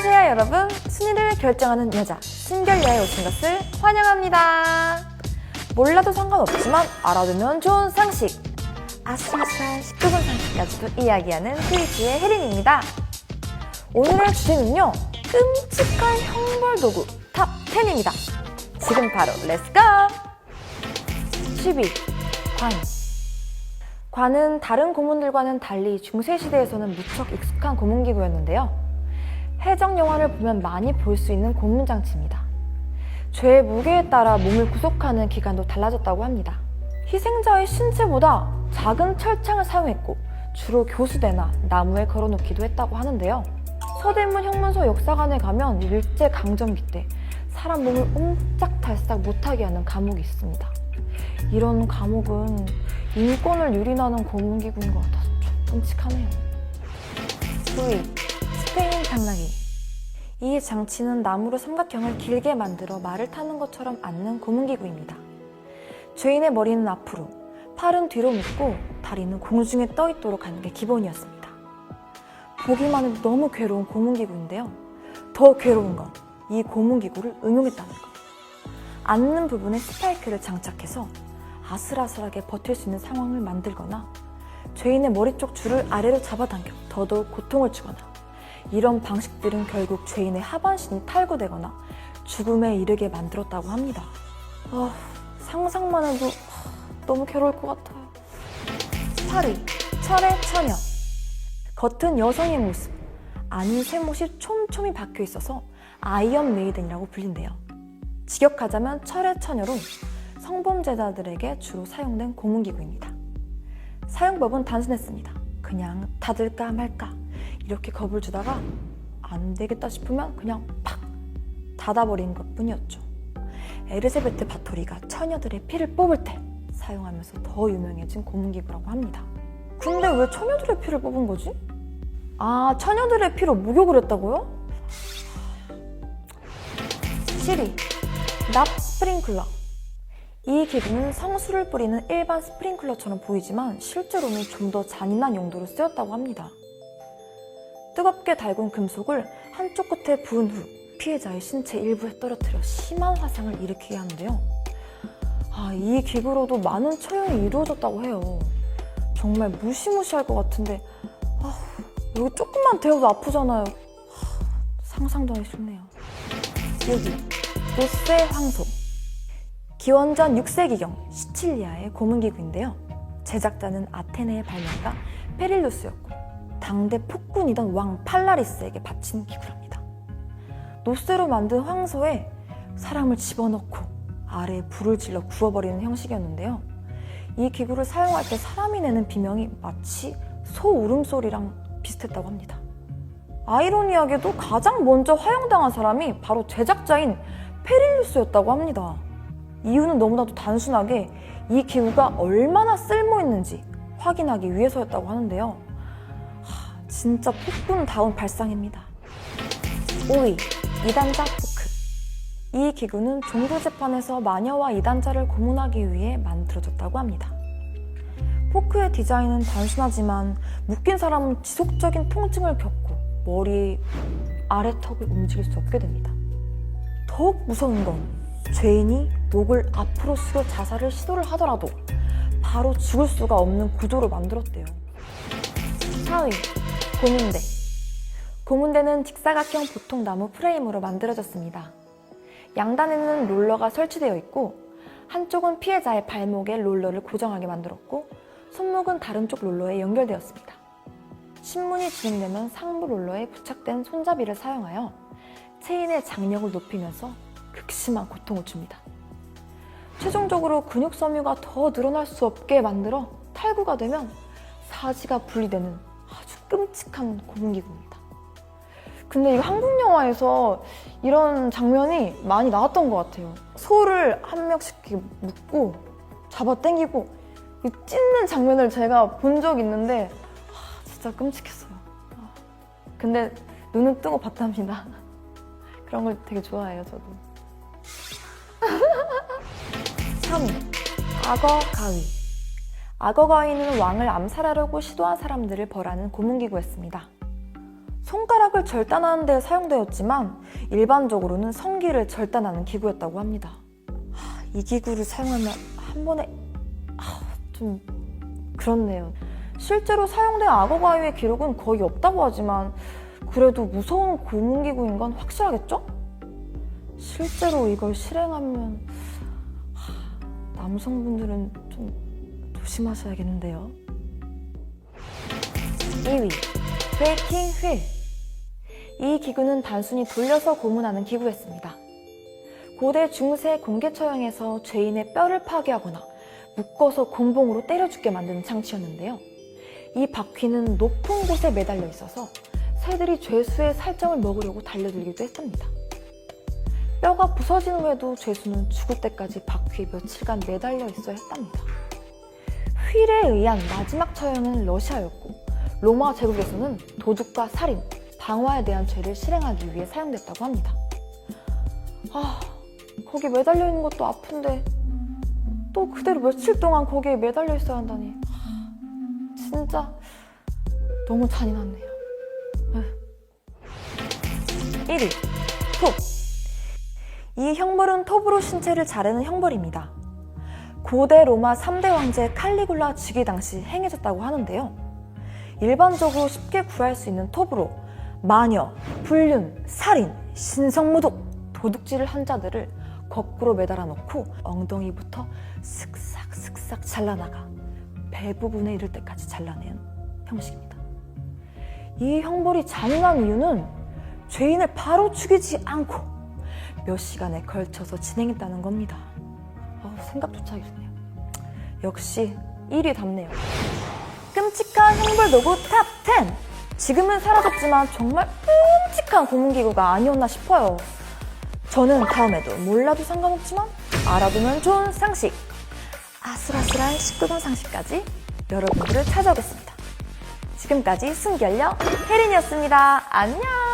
안녕하세요 여러분, 순위를 결정하는 여자 신결야에 오신 것을 환영합니다. 몰라도 상관없지만 알아두면 좋은 상식, 아슬아슬한 19분 상식까지도 이야기하는 트위치의 혜린입니다. 오늘의 주제는요, 끔찍한 형벌도구 탑 10입니다. 지금 바로 렛츠고! 10위, 관. 관은 다른 고문들과는 달리 중세시대에서는 무척 익숙한 고문기구였는데요. 해적 영화를 보면 많이 볼 수 있는 고문장치입니다. 죄의 무게에 따라 몸을 구속하는 기간도 달라졌다고 합니다. 희생자의 신체보다 작은 철창을 사용했고 주로 교수대나 나무에 걸어놓기도 했다고 하는데요. 서대문 형문소 역사관에 가면 일제강점기 때 사람 몸을 옴짝달싹 못하게 하는 감옥이 있습니다. 이런 감옥은 인권을 유린하는 고문기구인 것 같아서 좀 끔찍하네요. 9위, 스페인 당나귀. 이 장치는 나무로 삼각형을 길게 만들어 말을 타는 것처럼 앉는 고문기구입니다. 죄인의 머리는 앞으로, 팔은 뒤로 묶고 다리는 공중에 떠 있도록 하는 게 기본이었습니다. 보기만 해도 너무 괴로운 고문기구인데요. 더 괴로운 건 이 고문기구를 응용했다는 것. 앉는 부분에 스파이크를 장착해서 아슬아슬하게 버틸 수 있는 상황을 만들거나 죄인의 머리 쪽 줄을 아래로 잡아당겨 더더욱 고통을 주거나, 이런 방식들은 결국 죄인의 하반신이 탈구되거나 죽음에 이르게 만들었다고 합니다. 상상만 해도 너무 괴로울 것 같아요. 8위, 철의 처녀. 겉은 여성의 모습, 안은 쇠못이 촘촘히 박혀 있어서 아이언 메이든이라고 불린대요. 직역하자면 철의 처녀로 성범죄자들에게 주로 사용된 고문기구입니다. 사용법은 단순했습니다. 그냥 닫을까 말까 이렇게 겁을 주다가 안 되겠다 싶으면 그냥 팍 닫아버리는 것뿐이었죠. 에르세베트 바토리가 처녀들의 피를 뽑을 때 사용하면서 더 유명해진 고문기구라고 합니다. 근데 왜 처녀들의 피를 뽑은 거지? 처녀들의 피로 목욕을 했다고요? 7위, 납 스프링클러. 이 기구는 성수를 뿌리는 일반 스프링클러처럼 보이지만 실제로는 좀 더 잔인한 용도로 쓰였다고 합니다. 뜨겁게 달군 금속을 한쪽 끝에 부은 후 피해자의 신체 일부에 떨어뜨려 심한 화상을 일으키게 하는데요. 이 기구로도 많은 처형이 이루어졌다고 해요. 정말 무시무시할 것 같은데 여기 조금만 데워도 아프잖아요. 상상도 하기 싫네요. 6위, 노세 황소. 기원전 6세기경 시칠리아의 고문기구인데요. 제작자는 아테네의 발명가 페릴루스였고 당대 폭군이던 왕 팔라리스에게 바친 기구랍니다. 노쇠로 만든 황소에 사람을 집어넣고 아래에 불을 질러 구워버리는 형식이었는데요. 이 기구를 사용할 때 사람이 내는 비명이 마치 소 울음소리랑 비슷했다고 합니다. 아이러니하게도 가장 먼저 화형당한 사람이 바로 제작자인 페릴루스였다고 합니다. 이유는 너무나도 단순하게 이 기구가 얼마나 쓸모있는지 확인하기 위해서였다고 하는데요. 진짜 폭군다운 발상입니다. 5위, 이단자 포크. 이 기구는 종부재판에서 마녀와 이단자를 고문하기 위해 만들어졌다고 합니다. 포크의 디자인은 단순하지만 묶인 사람은 지속적인 통증을 겪고 머리 아래턱을 움직일 수 없게 됩니다. 더욱 무서운 건 죄인이 목을 앞으로 숙여 자살을 시도를 하더라도 바로 죽을 수가 없는 구조로 만들었대요. 4위, 고문대. 고문대는 직사각형 보통 나무 프레임으로 만들어졌습니다. 양단에는 롤러가 설치되어 있고 한쪽은 피해자의 발목에 롤러를 고정하게 만들었고 손목은 다른 쪽 롤러에 연결되었습니다. 신문이 진행되면 상부 롤러에 부착된 손잡이를 사용하여 체인의 장력을 높이면서 극심한 고통을 줍니다. 최종적으로 근육 섬유가 더 늘어날 수 없게 만들어 탈구가 되면 사지가 분리되는 아주 끔찍한 고문기구입니다. 근데 이거 한국 영화에서 이런 장면이 많이 나왔던 것 같아요. 소를 한 명씩 이렇게 묶고 잡아당기고 찢는 장면을 제가 본 적이 있는데 진짜 끔찍했어요. 근데 눈은 뜨고 봤답니다. 그런 걸 되게 좋아해요, 저도. 3위, 악어 가위. 악어 가위는 왕을 암살하려고 시도한 사람들을 벌하는 고문기구였습니다. 손가락을 절단하는 데 사용되었지만 일반적으로는 성기를 절단하는 기구였다고 합니다. 이 기구를 사용하면 한 번에 좀 그렇네요. 실제로 사용된 악어 가위의 기록은 거의 없다고 하지만 그래도 무서운 고문기구인 건 확실하겠죠? 실제로 이걸 실행하면 남성분들은 좀 조심하셔야겠는데요. 2위, 브레이킹 휠. 이 기구는 단순히 돌려서 고문하는 기구였습니다. 고대 중세 공개처형에서 죄인의 뼈를 파괴하거나 묶어서 곤봉으로 때려 죽게 만드는 장치였는데요. 이 바퀴는 높은 곳에 매달려 있어서 새들이 죄수의 살점을 먹으려고 달려들기도 했답니다. 뼈가 부서진 후에도 죄수는 죽을 때까지 바퀴에 며칠간 매달려 있어야 했답니다. 휠에 의한 마지막 처형은 러시아였고 로마 제국에서는 도둑과 살인, 방화에 대한 죄를 실행하기 위해 사용됐다고 합니다. 거기 매달려 있는 것도 아픈데 또 그대로 며칠 동안 거기에 매달려 있어야 한다니 진짜 너무 잔인하네요. 1위, 톱. 이 형벌은 톱으로 신체를 자르는 형벌입니다. 고대 로마 3대 황제 칼리굴라 즉위 당시 행해졌다고 하는데요. 일반적으로 쉽게 구할 수 있는 톱으로 마녀, 불륜, 살인, 신성모독, 도둑질을 한 자들을 거꾸로 매달아 놓고 엉덩이부터 슥싹슥싹 잘라나가 배 부분에 이를 때까지 잘라낸 형식입니다. 이 형벌이 잔인한 이유는 죄인을 바로 죽이지 않고 몇 시간에 걸쳐서 진행했다는 겁니다. 생각조차 이르네요. 역시 1위답네요. 끔찍한 형벌 도구 탑 10! 지금은 사라졌지만 정말 끔찍한 고문기구가 아니었나 싶어요. 저는 다음에도 몰라도 상관없지만 알아두면 좋은 상식, 아슬아슬한 19금 상식까지 여러분들을 찾아오겠습니다. 지금까지 순결녀 혜린이었습니다. 안녕!